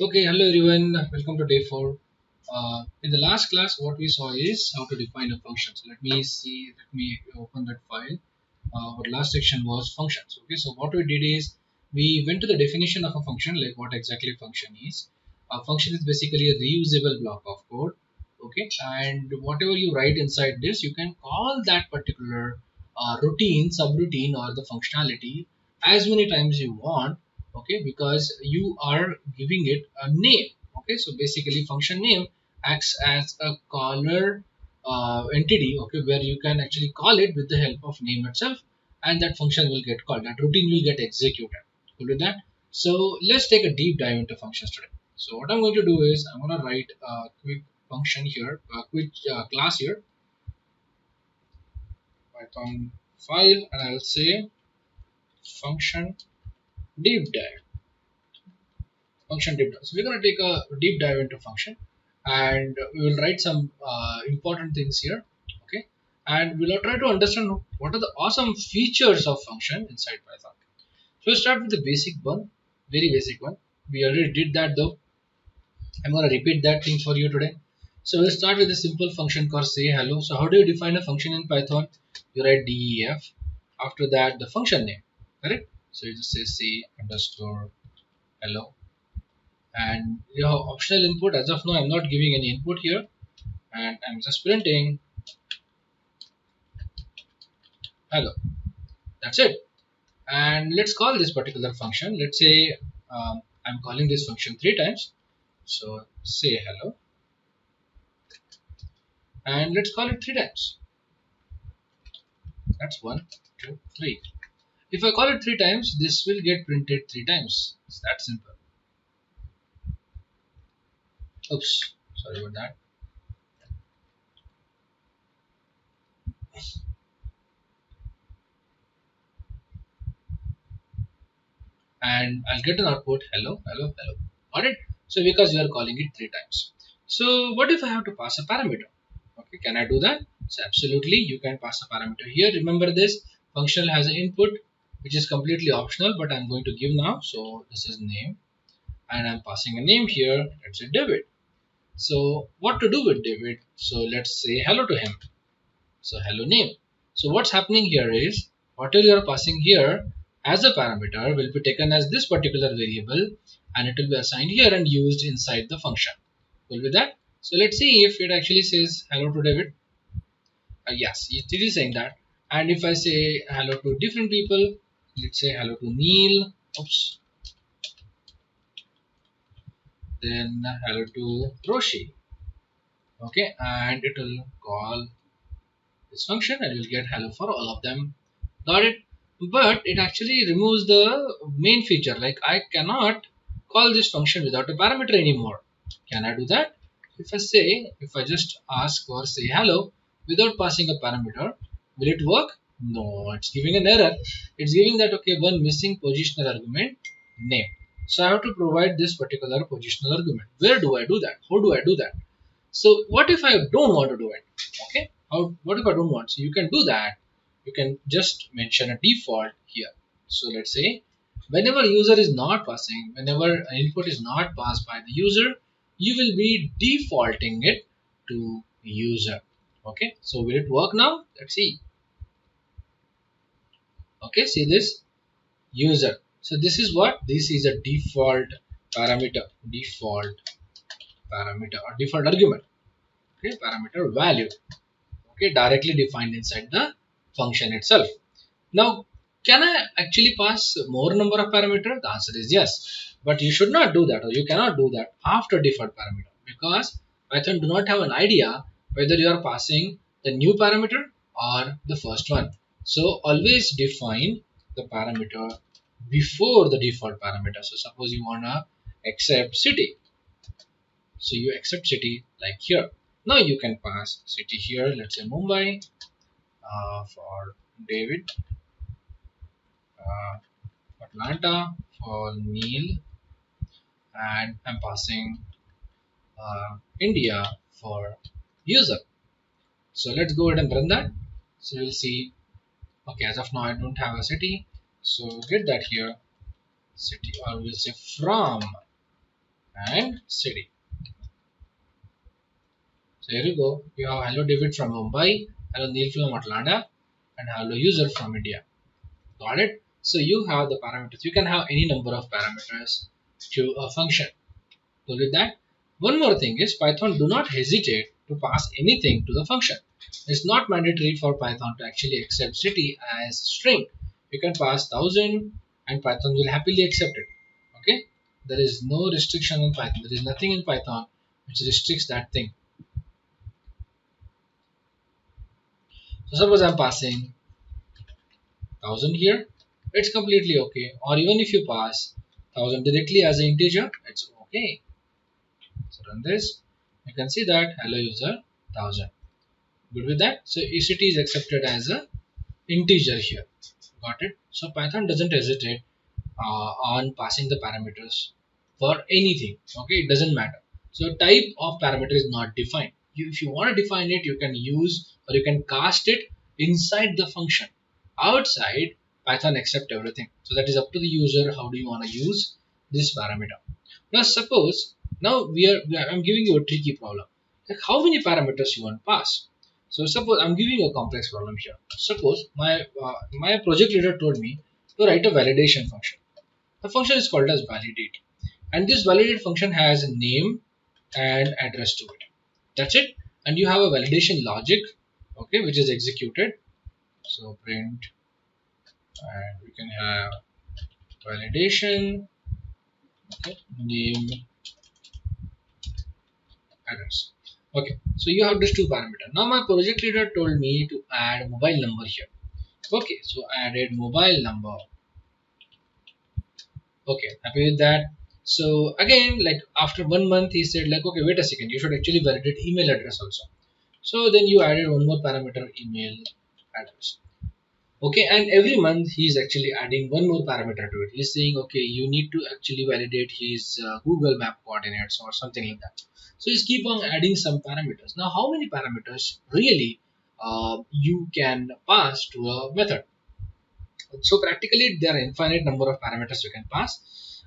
Okay, hello everyone. Welcome to day 4. In the last class, what we saw is how to define a function. So let me see. Let me open that file. Our last section was functions. Okay, so what we did is we went to the definition of a function, like what exactly function is. A function is basically a reusable block of code. Okay, and whatever you write inside this, you can call that particular routine, subroutine, or the functionality as many times you want. Okay, because you are giving it a name. Okay, so basically function name acts as a caller entity, okay, where you can actually call it with the help of name itself, and that function will get called, that routine will get executed. Cool with that? So let's take a deep dive into functions today. So what I'm going to do is I'm going to write a quick function here, a quick class here, Python file, and I'll say function deep dive. Function deep dive. So we're going to take a deep dive into function, and we will write some important things here. Okay, and we'll try to understand what are the awesome features of function inside Python. So we'll start with the basic one, very basic one. We already did that though. I'm going to repeat that thing for you today. So we'll start with a simple function called say hello. So how do you define a function in Python? You write def. After that, the function name, correct? So you just say underscore hello, and you have optional input. As of now, I'm not giving any input here, and I'm just printing hello. That's it. And let's call this particular function. Let's say I'm calling this function 3 times. So say hello, and let's call it 3 times. That's 1, 2, 3. If I call it 3 times, this will get printed 3 times. It's that simple. Oops, sorry about that. And I'll get an output hello, hello, hello. Got it? So because you are calling it 3 times. So what if I have to pass a parameter? Okay, can I do that? So absolutely, you can pass a parameter here. Remember this function has an input which is completely optional, but I'm going to give now. So this is name, and I'm passing a name here. Let's say David. So what to do with David? So let's say hello to him. So hello name. So what's happening here is whatever you are passing here as a parameter will be taken as this particular variable, and it will be assigned here and used inside the function. Cool with that? So let's see if it actually says hello to David. Yes, it is saying that. And if I say hello to different people, let's say hello to Neil. Oops. Then hello to Roshi. Okay, and it will call this function and you'll get hello for all of them. Got it? But it actually removes the main feature, like I cannot call this function without a parameter anymore. Can I do that? If I just ask or say hello without passing a parameter, will it work? No, it's giving an error. It's giving that okay, one missing positional argument, name. So I have to provide this particular positional argument. Where do I do that? How do I do that? So what if I don't want to do it? Okay, what if I don't want? So you can do that. You can just mention a default here. So let's say whenever user is not passing, whenever an input is not passed by the user, you will be defaulting it to user. Okay, so will it work now? Let's see. Okay, see this user. So this is what? This is a default parameter, or default argument. Okay, parameter value. Okay, directly defined inside the function itself. Now, can I actually pass more number of parameters? The answer is yes, but you should not do that, or you cannot do that after default parameter, because Python do not have an idea whether you are passing the new parameter or the first one. So always define the parameter before the default parameter. So suppose you wanna accept city, so you accept city like here. Now you can pass city here, let's say Mumbai, for David, uh, Atlanta for Neil, and I'm passing India for user. So let's go ahead and run that. So you'll see, okay, as of now I don't have a city, so get that here, city, or we'll say from and city. So here you go. You have hello David from Mumbai, hello Neil from Atlanta, and hello user from India. Got it? So you have the parameters. You can have any number of parameters to a function. So with that, one more thing is Python do not hesitate to pass anything to the function. It's not mandatory for Python to actually accept city as string. You can pass 1000 and Python will happily accept it. Okay? There is no restriction in Python. There is nothing in Python which restricts that thing. So suppose I'm passing 1000 here, it's completely okay. Or even if you pass 1000 directly as an integer, it's okay. So run this. You can see that hello user 1000. Good with that? So ECT is accepted as a integer here. Got it? So Python doesn't hesitate on passing the parameters for anything. Okay, it doesn't matter. So type of parameter is not defined. If you want to define it, you can use or you can cast it inside the function. Outside, Python accept everything. So that is up to the user. How do you want to use this parameter? Now suppose I'm giving you a tricky problem. Like how many parameters you want to pass? So suppose I'm giving you a complex problem here. Suppose my project leader told me to write a validation function. The function is called as validate, and this validate function has a name and address to it. That's it. And you have a validation logic, okay, which is executed. So print, and we can have validation, okay, name, address. Okay, so you have these two parameters. Now my project leader told me to add mobile number here. Okay, so added mobile number. Okay, happy with that. So again, like after 1 month, he said like, okay, wait a second, you should actually validate email address also. So then you added one more parameter, email address. Okay, and every month he's actually adding one more parameter to it. He's saying, okay, you need to actually validate his Google Map coordinates or something like that. So he's keep on adding some parameters. Now, how many parameters really you can pass to a method? So practically there are infinite number of parameters you can pass.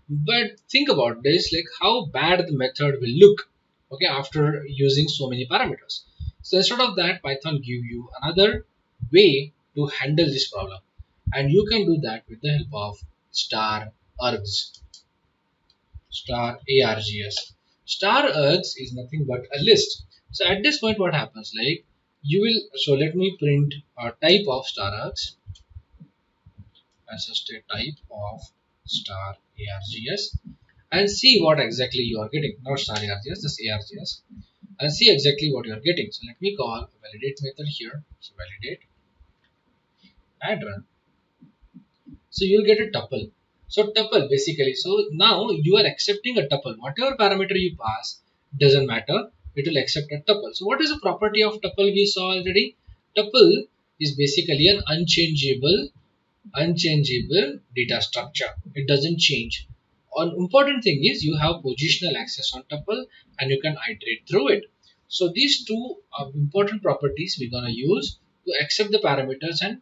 But think about this, like how bad the method will look, okay, after using so many parameters. So instead of that, Python give you another way to handle this problem, and you can do that with the help of star args. Star args. Star args is nothing but a list. So at this point, what happens? Like you will. So let me print a type of star args as just a type of star args and see what exactly you are getting. Not star args, just args, and see exactly what you are getting. So let me call a validate method here. So validate and run. So you'll get a tuple. So tuple basically. So now you are accepting a tuple. Whatever parameter you pass doesn't matter. It will accept a tuple. So what is the property of tuple we saw already? Tuple is basically an unchangeable data structure. It doesn't change. An important thing is you have positional access on tuple and you can iterate through it. So these two important properties we're gonna use to accept the parameters and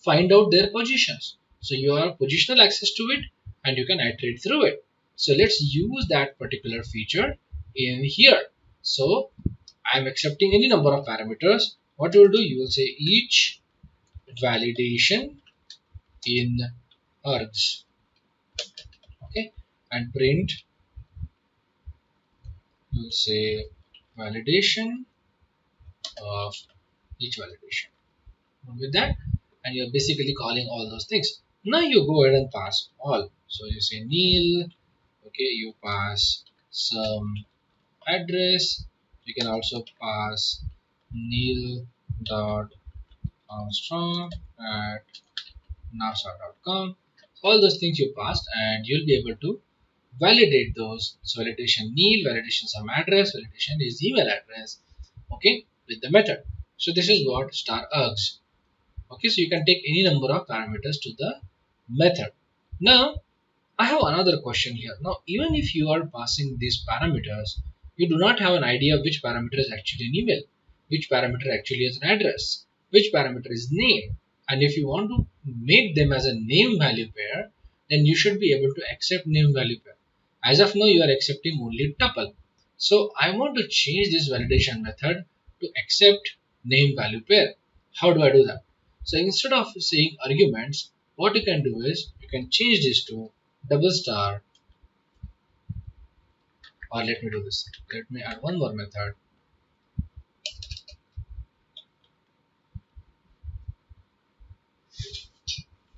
find out their positions. So you have positional access to it and you can iterate through it. So let's use that particular feature in here. So I'm accepting any number of parameters. What you will do, you will say each validation in args, okay, and print, you will say validation of each validation. With that, and you're basically calling all those things. Now you go ahead and pass all. So you say Neil, okay, you pass some address. You can also pass Neil dot Armstrong at nasa.com. All those things you passed, and you'll be able to validate those. So validation Neil, validation some address, validation is email address, okay, with the method. So this is what star args. Okay, so you can take any number of parameters to the method. Now I have another question here. Now even if you are passing these parameters, you do not have an idea which parameter is actually an email, which parameter actually is an address, which parameter is name, and if you want to make them as a name value pair, then you should be able to accept name value pair. As of now, you are accepting only tuple. So I want to change this validation method to accept name value pair. How do I do that? So instead of saying arguments, what you can do is you can change this to double star, or let me do this. Let me add one more method.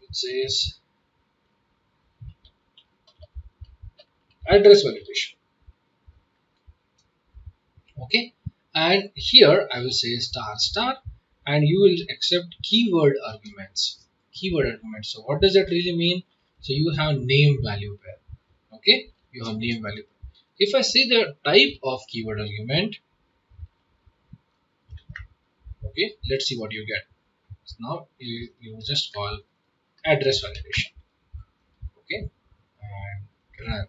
It says address validation. Okay, and here I will say star star, and you will accept keyword arguments. So what does that really mean? So you have name value pair. Okay, you have name value pair. If I say the type of keyword argument, okay, let's see what you get. So now you just call address validation. Okay, and run.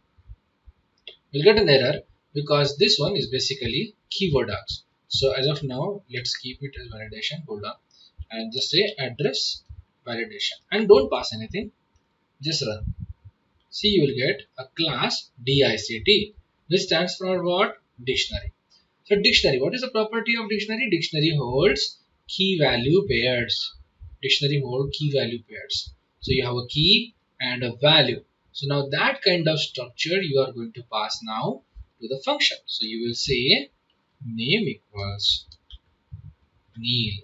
You'll get an error because this one is basically keyword args. So as of now, let's keep it as validation. Hold on, and just say address validation, and don't pass anything. Just run. See, you will get a class DICT, which stands for what? Dictionary. So dictionary, what is the property of dictionary? Dictionary holds key value pairs. Dictionary holds key value pairs. So you have a key and a value. So now that kind of structure you are going to pass now to the function. So you will say name equals Neil,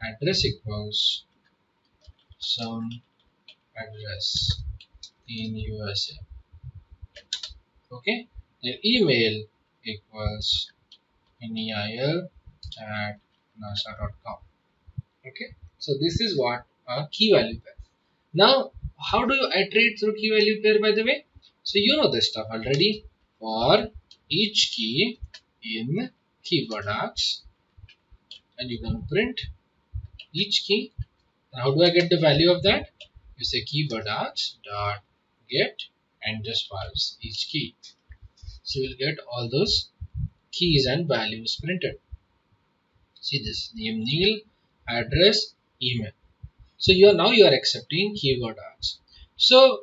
address equals some address in USA. Okay, the email equals neil at nasa.com. Okay, so this is what a key value pair. Now how do you iterate through key value pair, by the way? So you know this stuff already. For each key in keyword args, and you can print each key. And how do I get the value of that? You say keyword args dot get and just files each key. So you will get all those keys and values printed. See this, name Neil, address, email. So you are accepting keyword args. So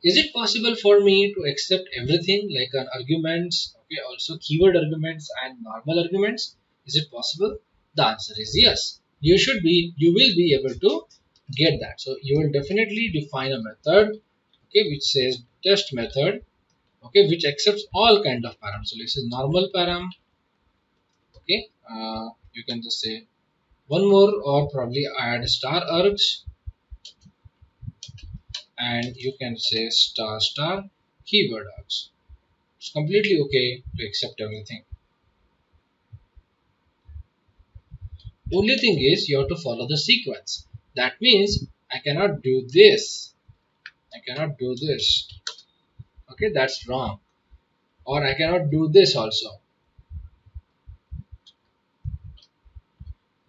is it possible for me to accept everything like an arguments, okay, also keyword arguments and normal arguments? Is it possible? The answer is yes. You will be able to get that. So you will definitely define a method, okay, which says test method, okay, which accepts all kind of params. So this is normal param, okay. You can just say one more, or probably add star args, and you can say star star keyword args. It's completely okay to accept everything. Only thing is you have to follow the sequence. That means I cannot do this. I cannot do this. Okay, that's wrong. Or I cannot do this also.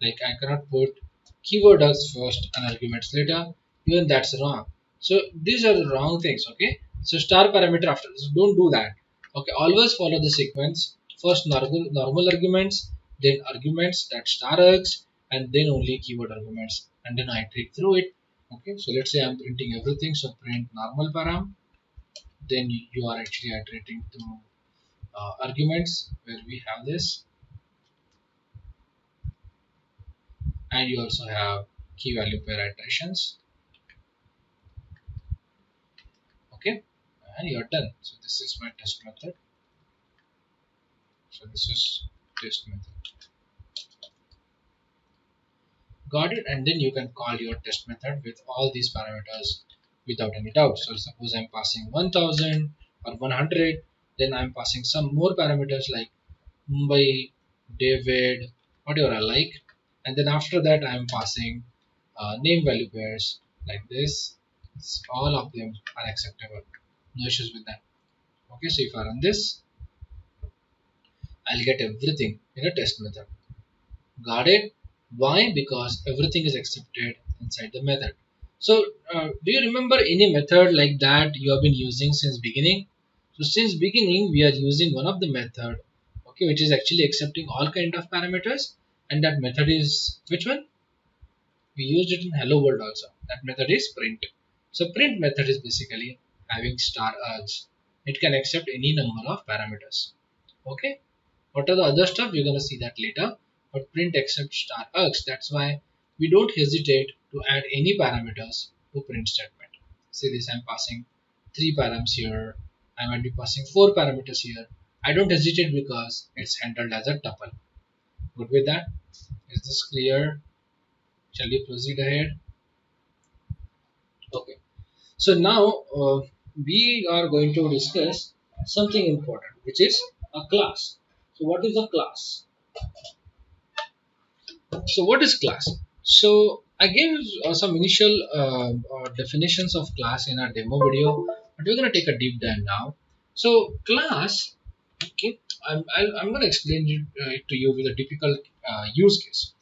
Like I cannot put keyword args first and arguments later. Even that's wrong. So these are the wrong things. Okay. So star parameter after. So don't do that. Okay. Always follow the sequence. First normal arguments, then arguments that star args, and then only keyword arguments, and then I iterate through it. Okay. So let's say I'm printing everything. So print normal param. Then you are actually iterating through arguments where we have this, and you also have key value pair iterations. Okay, and you're done. So this is my test method. So this is test method. Got it? And then you can call your test method with all these parameters without any doubt. So suppose I'm passing 1000 or 100, then I'm passing some more parameters like Mumbai, David, whatever I like, and then after that I'm passing name value pairs like this. All of them are acceptable. No issues with that. Okay, so if I run this, I'll get everything in a test method. Got it? Why? Because everything is accepted inside the method. So do you remember any method like that you have been using since beginning? So since beginning we are using one of the method, okay, which is actually accepting all kind of parameters, and that method is which one? We used it in hello world also. That method is print. So print method is basically having star args. It can accept any number of parameters. Okay. What are the other stuff? We're gonna see that later. But print except star args. That's why we don't hesitate to add any parameters to print statement. See this, I'm passing 3 params here. I might be passing 4 parameters here. I don't hesitate because it's handled as a tuple. Good with that? Is this clear? Shall we proceed ahead? Okay. So now we are going to discuss something important, which is a class. So what is a class? So what is class? So I gave some initial definitions of class in our demo video, but we're going to take a deep dive now. So class, okay, I'm going to explain it to you with a typical use case.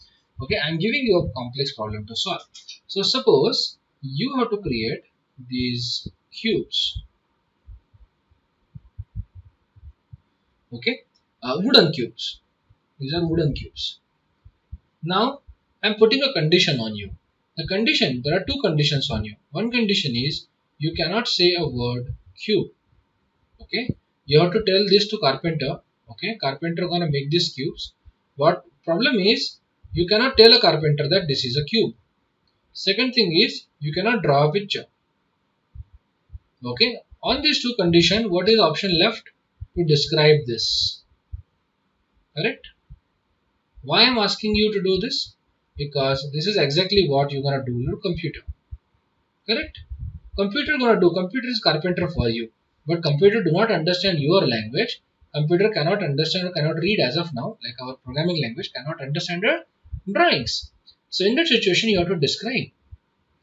Okay, I'm giving you a complex problem to solve. So suppose you have to create these cubes, okay, wooden cubes. These are wooden cubes. Now I'm putting a condition on you. The condition, there are two conditions on you. One condition is you cannot say a word cube. Okay, you have to tell this to carpenter. Okay, carpenter gonna make these cubes. What problem is you cannot tell a carpenter that this is a cube. Second thing is you cannot draw a picture. Okay, on these two conditions, what is option left? To describe this. Correct? Why I'm asking you to do this? Because this is exactly what you're gonna do in your computer. Correct? Computer gonna do. Computer is carpenter for you, but computer do not understand your language. Computer cannot understand or cannot read as of now, like our programming language cannot understand your drawings. So in that situation, you have to describe.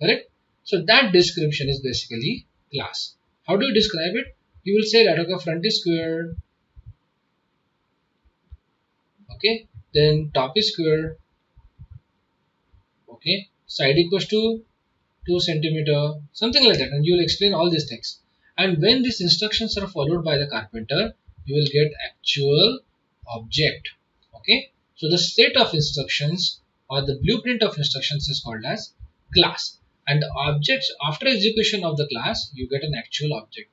Correct? So that description is basically class. How do you describe it? You will say that okay, front is square. Okay, then top is square. Okay, side equals to 2 centimeter, something like that, and you will explain all these things. And when these instructions are followed by the carpenter, you will get actual object. Okay, so the set of instructions or the blueprint of instructions is called as class, and the objects after execution of the class you get an actual object.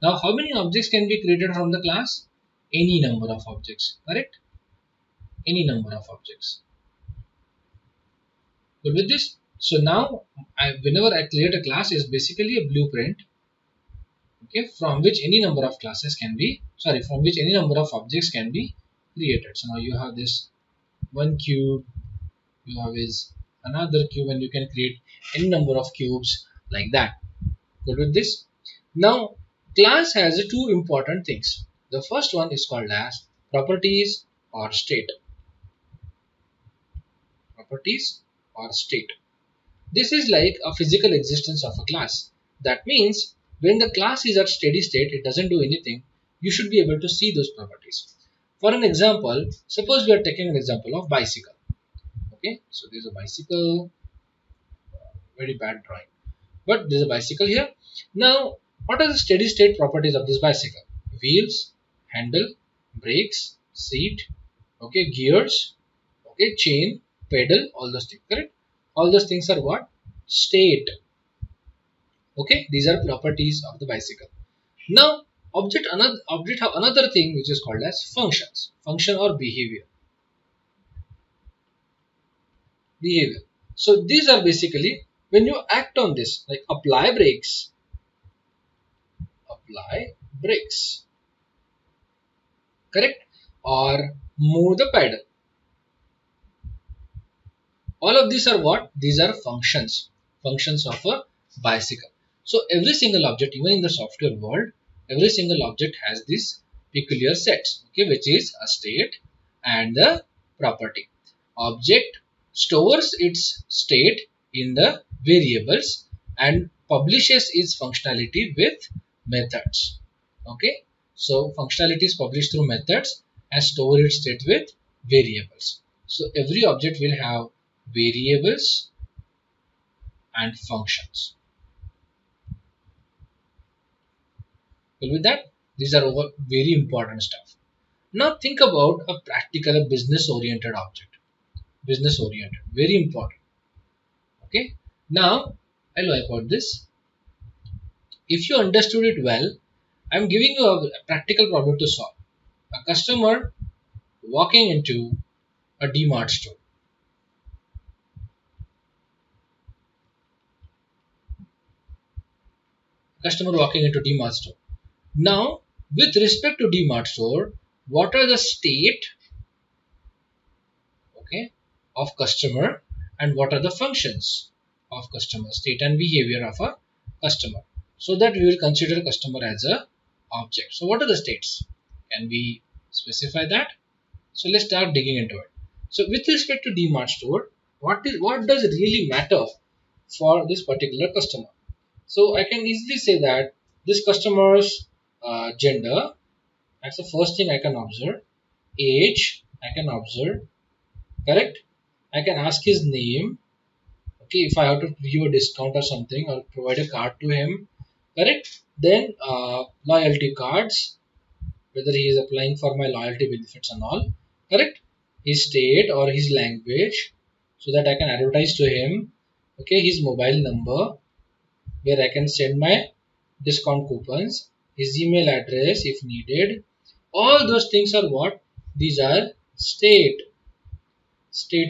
Now how many objects can be created from the class? Any number of objects. Correct? Any number of objects. Good with this? So now whenever I create a class is basically a blueprint, okay, from which any number of classes can be, from which any number of objects can be created. So now you have this one cube, you have is another cube, and you can create any number of cubes like that. Good with this? Now class has two important things. The first one is called as properties or state. Properties or state. This is like a physical existence of a class. That means when the class is at steady state, it doesn't do anything, you should be able to see those properties. For an example, suppose we are taking an example of bicycle. Okay, so there's a bicycle, very bad drawing, but there's a bicycle here. Now, what are the steady state properties of this bicycle? Wheels, handle, brakes, seat, okay, gears, okay, chain, pedal, all those things, correct? All those things are what? State. Okay, these are properties of the bicycle. Now, object have another thing which is called as functions. Function or behavior. Behavior. So these are basically when you act on this, like apply brakes, correct? Or move the pedal. All of these are what? These are functions of a bicycle. So every single object, even in the software world, every single object has this peculiar sets, okay, which is a state and the property. Object stores its state in the variables and publishes its functionality with methods. Okay, so functionality is published through methods and store its state with variables. So every object will have variables and functions. Well, with that, these are very important stuff. Now think about a practical, business oriented object. Business oriented, very important. Okay. Now I'll wipe out this. If you understood it well, I'm giving you a practical problem to solve. A customer walking into a DMart store. Customer walking into DMart store. Now, with respect to DMart store, what are the state, okay, of customer, and what are the functions of customer, state and behavior of a customer, so that we will consider customer as a object. So what are the states? Can we specify that? So let's start digging into it. So with respect to DMart store, what does really matter for this particular customer? So I can easily say that this customer's gender, that's the first thing I can observe. Age, I can observe, correct? I can ask his name, okay, if I have to give a discount or something or provide a card to him, correct? Then loyalty cards, whether he is applying for my loyalty benefits and all, correct? His state or his language, so that I can advertise to him, okay, his mobile number, where I can send my discount coupons, his email address if needed. All those things are what? These are state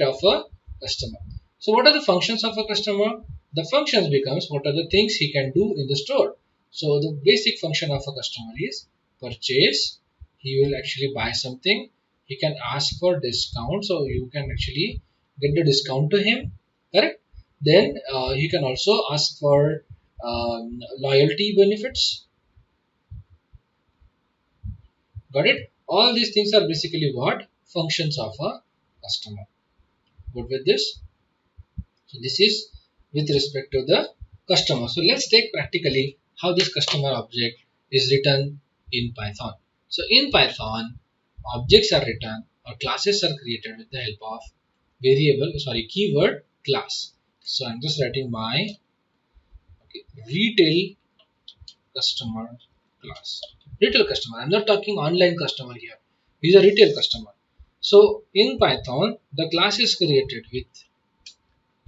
of a customer. So what are the functions of a customer? The functions becomes what are the things he can do in the store. So the basic function of a customer is purchase. He will actually buy something. He can ask for discount, so you can actually get the discount to him, correct? Then he can also ask for loyalty benefits. Got it? All these things are basically what? Functions of a customer. Good with this? So this is with respect to the customer. So let's take practically how this customer object is written in Python. So in Python, objects are written or classes are created with the help of keyword class. So I'm just writing my retail customer class. Retail customer. I'm not talking online customer here. He's a retail customer. So in Python, the class is created with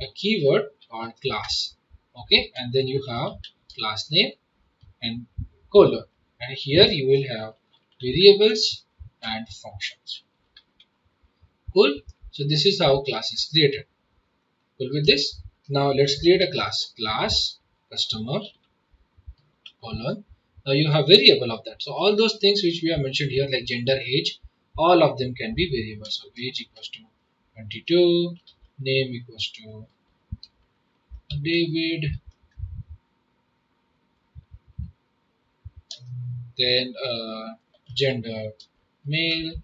a keyword called class, okay, and then you have class name and colon, and here you will have variables and functions. Cool. So this is how class is created. Cool with this? Now let's create a class customer colon. Now you have variable of that. So all those things which we have mentioned here, like gender, age, all of them can be variables. So age equals to 22, name equals to David, then gender male.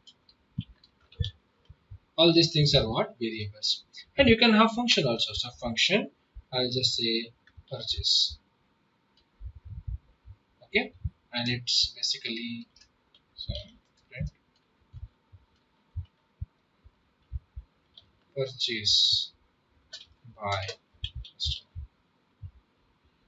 All these things are what? Variables. And you can have function also. So function, I'll just say purchase, okay, and it's basically purchase by customer.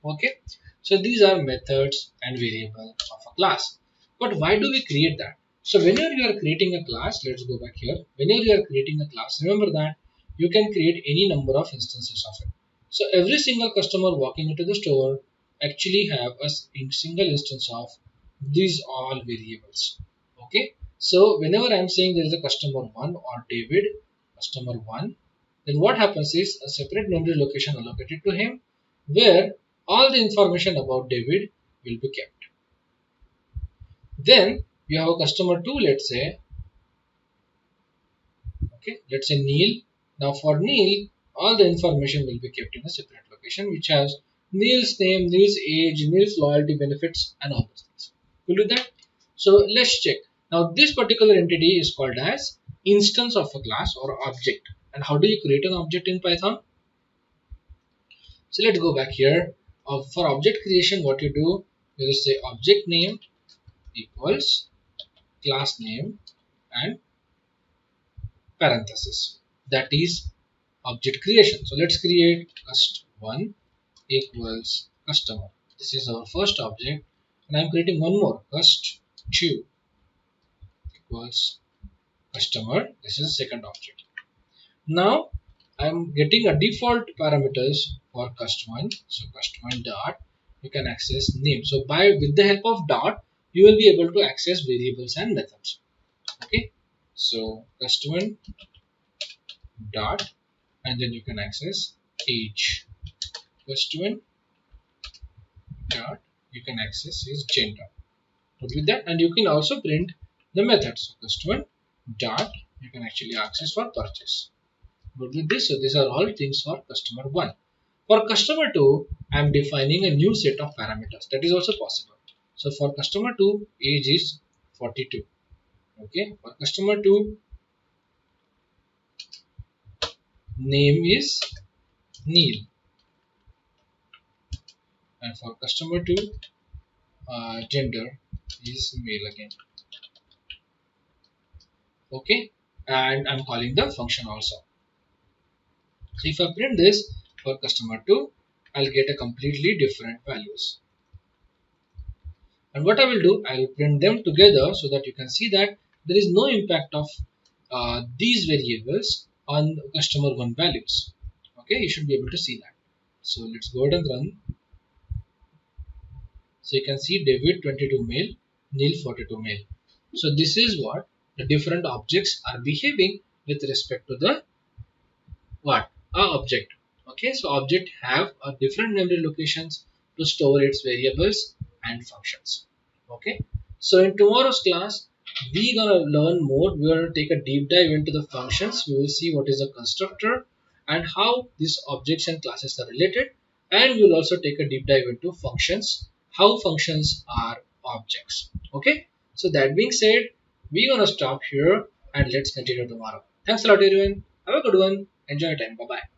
Okay, so these are methods and variables of a class. But why do we create that? So whenever you are creating a class, let's go back here. Whenever you are creating a class, remember that you can create any number of instances of it. So every single customer walking into the store actually have a single instance of these all variables. Okay, so whenever I am saying there is a customer 1 or David, customer 1, then what happens is a separate memory location allocated to him where all the information about David will be kept. Then you have a customer 2, let's say, okay, let's say Neil. Now for Neil, all the information will be kept in a separate location which has Neil's name, Neil's age, Neil's loyalty benefits, and all those things. We'll do that. So let's check. Now this particular entity is called as instance of a class or object. And how do you create an object in Python? So let's go back here. For object creation, what you do, you just say object name equals class name and parenthesis. That is object creation. So let's create cust1 equals customer. This is our first object, and I'm creating one more, cust2 equals customer. This is the second object. Now I'm getting a default parameters for cust1. So cust1 dot you can access name. So with the help of dot, you will be able to access variables and methods. Okay, so customer dot, and then you can access age. Customer dot, you can access his gender. But with that, and you can also print the methods. So customer dot, you can actually access for purchase. But with this, so these are all things for customer 1. For customer 2, I am defining a new set of parameters. That is also possible. So for customer 2, age is 42. Okay. For customer 2, name is Neil. And for customer 2, gender is male again. Okay. And I'm calling the function also. So if I print this for customer 2, I'll get a completely different values. And what I will do, I will print them together so that you can see that there is no impact of these variables on customer 1 values. Okay, you should be able to see that. So let's go ahead and run. So you can see David 22 male, Neil 42 male. So this is what the different objects are behaving with respect to the what? A object. Okay, so object have a different memory locations to store its variables and functions. Okay, so in tomorrow's class we gonna learn more. We're gonna take a deep dive into the functions. We will see what is a constructor and how these objects and classes are related, and we'll also take a deep dive into functions, how functions are objects. Okay, so that being said, we're gonna stop here and let's continue tomorrow. Thanks a lot everyone. Have a good one. Enjoy your time. Bye bye.